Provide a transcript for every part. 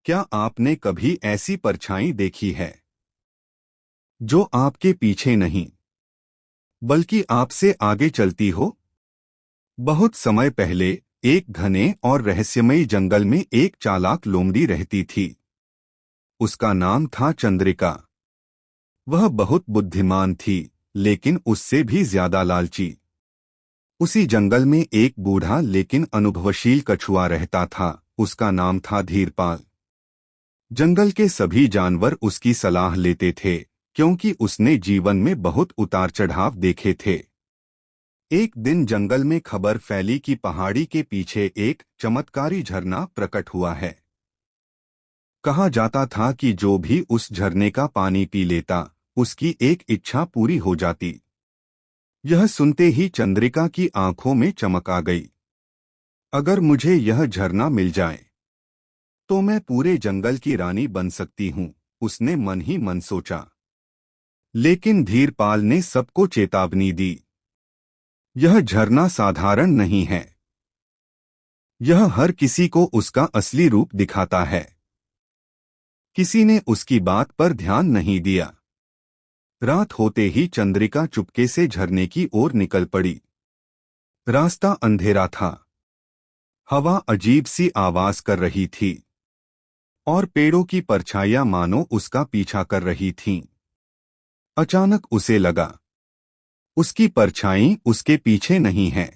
क्या आपने कभी ऐसी परछाई देखी है जो आपके पीछे नहीं बल्कि आपसे आगे चलती हो? बहुत समय पहले एक घने और रहस्यमयी जंगल में एक चालाक लोमड़ी रहती थी। उसका नाम था चंद्रिका। वह बहुत बुद्धिमान थी, लेकिन उससे भी ज्यादा लालची। उसी जंगल में एक बूढ़ा लेकिन अनुभवशील कछुआ रहता था। उसका नाम था धीरपाल। जंगल के सभी जानवर उसकी सलाह लेते थे, क्योंकि उसने जीवन में बहुत उतार चढ़ाव देखे थे। एक दिन जंगल में खबर फैली कि पहाड़ी के पीछे एक चमत्कारी झरना प्रकट हुआ है। कहा जाता था कि जो भी उस झरने का पानी पी लेता, उसकी एक इच्छा पूरी हो जाती। यह सुनते ही चंद्रिका की आंखों में चमक आ गई। अगर मुझे यह झरना मिल जाए तो मैं पूरे जंगल की रानी बन सकती हूँ, उसने मन ही मन सोचा। लेकिन धीरपाल ने सबको चेतावनी दी। यह झरना साधारण नहीं है। यह हर किसी को उसका असली रूप दिखाता है। किसी ने उसकी बात पर ध्यान नहीं दिया। रात होते ही चंद्रिका चुपके से झरने की ओर निकल पड़ी। रास्ता अंधेरा था। हवा अजीब सी आवाज कर रही थी और पेड़ों की परछाइयां मानो उसका पीछा कर रही थीं। अचानक उसे लगा, उसकी परछाई उसके पीछे नहीं है,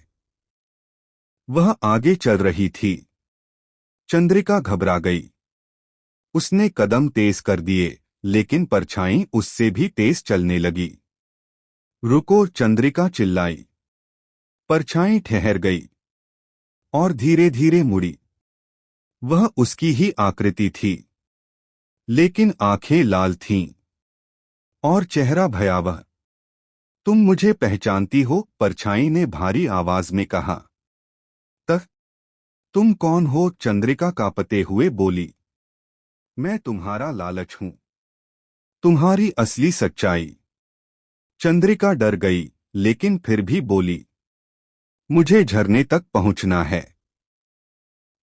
वह आगे चल रही थी। चंद्रिका घबरा गई। उसने कदम तेज कर दिए, लेकिन परछाई उससे भी तेज चलने लगी। रुको, चंद्रिका चिल्लाई। परछाई ठहर गई और धीरे धीरे मुड़ी। वह उसकी ही आकृति थी, लेकिन आंखें लाल थीं और चेहरा भयावह। तुम मुझे पहचानती हो? परछाई ने भारी आवाज में कहा। तक तुम कौन हो? चंद्रिका कांपते हुए बोली। मैं तुम्हारा लालच हूं, तुम्हारी असली सच्चाई। चंद्रिका डर गई, लेकिन फिर भी बोली, मुझे झरने तक पहुंचना है।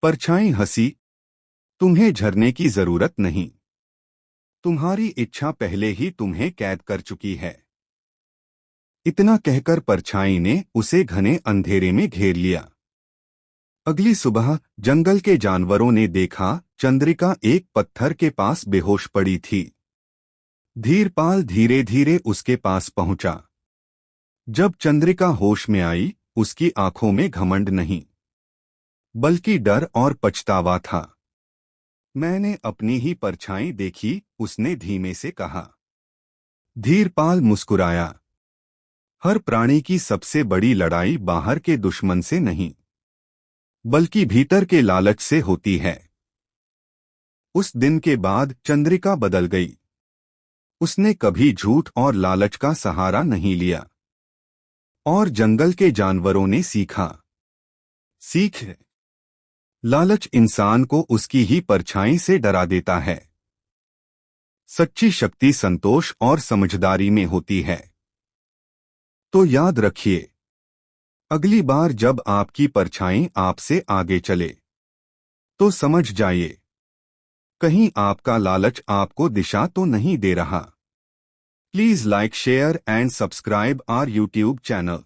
परछाई हंसी, तुम्हें झरने की जरूरत नहीं, तुम्हारी इच्छा पहले ही तुम्हें कैद कर चुकी है। इतना कहकर परछाई ने उसे घने अंधेरे में घेर लिया। अगली सुबह जंगल के जानवरों ने देखा, चंद्रिका एक पत्थर के पास बेहोश पड़ी थी। धीरपाल धीरे धीरे उसके पास पहुंचा। जब चंद्रिका होश में आई, उसकी आंखों में घमंड नहीं, बल्कि डर और पछतावा था। मैंने अपनी ही परछाई देखी, उसने धीमे से कहा। धीरपाल मुस्कुराया। हर प्राणी की सबसे बड़ी लड़ाई बाहर के दुश्मन से नहीं, बल्कि भीतर के लालच से होती है। उस दिन के बाद चंद्रिका बदल गई। उसने कभी झूठ और लालच का सहारा नहीं लिया। और जंगल के जानवरों ने सीखा। सीख है, लालच इंसान को उसकी ही परछाई से डरा देता है। सच्ची शक्ति संतोष और समझदारी में होती है। तो याद रखिए, अगली बार जब आपकी परछाई आपसे आगे चले, तो समझ जाइए, कहीं आपका लालच आपको दिशा तो नहीं दे रहा। Please like, share and subscribe our YouTube channel.